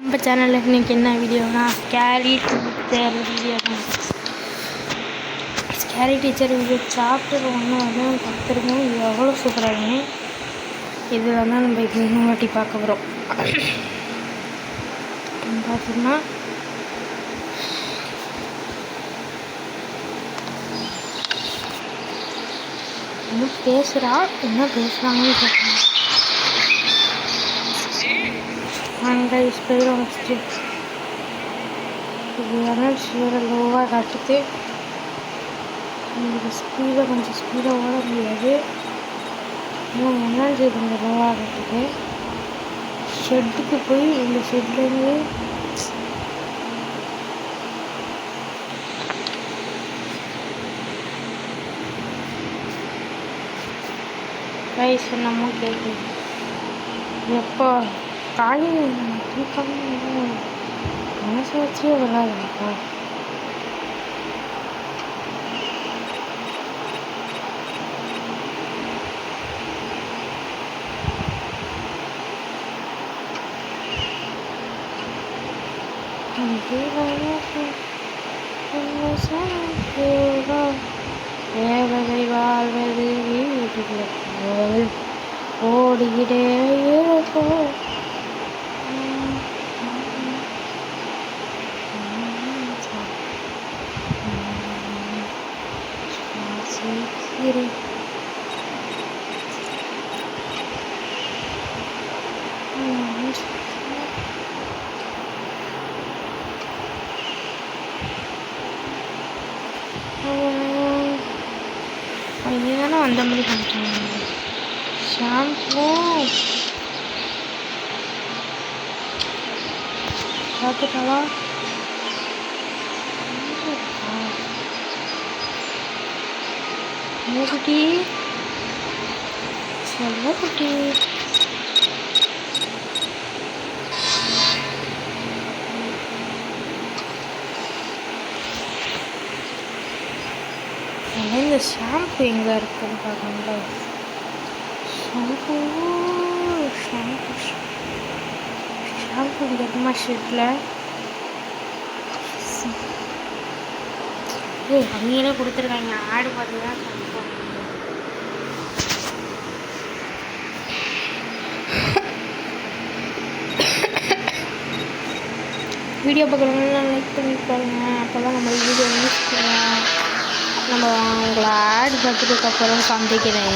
நம்ம சேனலில் இன்றைக்கி என்ன வீடியோனா ஸ்கேரி டீச்சர் வீடியோ தான். ஸ்கேரி டீச்சர் வீடியோ சாப்டர் 1 வந்து பார்த்துருக்கோம். இது எவ்வளோ சூப்பராக இதில் தான் நம்ம இது இன்னும் வாட்டி பார்க்க போகிறோம். பார்த்தோம்னா இன்னும் பேசுகிறா, என்ன பேசுகிறாங்கன்னு கேட்கணும். அங்கே ஸ்பீடாக வச்சுட்டு இது எனர்ஜி வேறு லோவாக காட்டுது. உங்களுக்கு கொஞ்சம் ஸ்பீடாக ஓட முடியாது. இன்னும் எனர்ஜி கொஞ்சம் லோவாக காட்டுது. ஷெட்டுக்கு போய் இந்த ஷெட்லேருந்து கை சொன்னமும் கேட்குது. எப்போ காலையில் தூக்கம் மனசு வச்சே விளாடுறப்பா. தேவதை வாழ்வது வீட்டில் ஓடிக்கிட்டே இருக்கும். இதுதானே அந்த மாதிரி பண்ணிட்டாங்க. ஷாம்பு பார்த்துட்டாவா? குட்டி சொல்ல குட்டி இந்த ஷாம்பு எங்கே இருக்குன்னு பார்க்கணுங்களா? ஷாம்பு ஷாம்பு ஷாம்பு இங்கே இருக்குமா ஷெட்டில்? அவங்களே கொடுத்துருக்காங்க. ஆடு பார்த்து தான் ஷாம்பு வீடியோ பார்க்குறவங்க லைக் பண்ணி பாருங்க. அப்போ தான் நம்ம வீடியோ யூஸ் பண்ணுவோம். நம்ம உங்களை ஆட் பார்த்துட்டு அப்புறம் சந்திக்கிறேன்.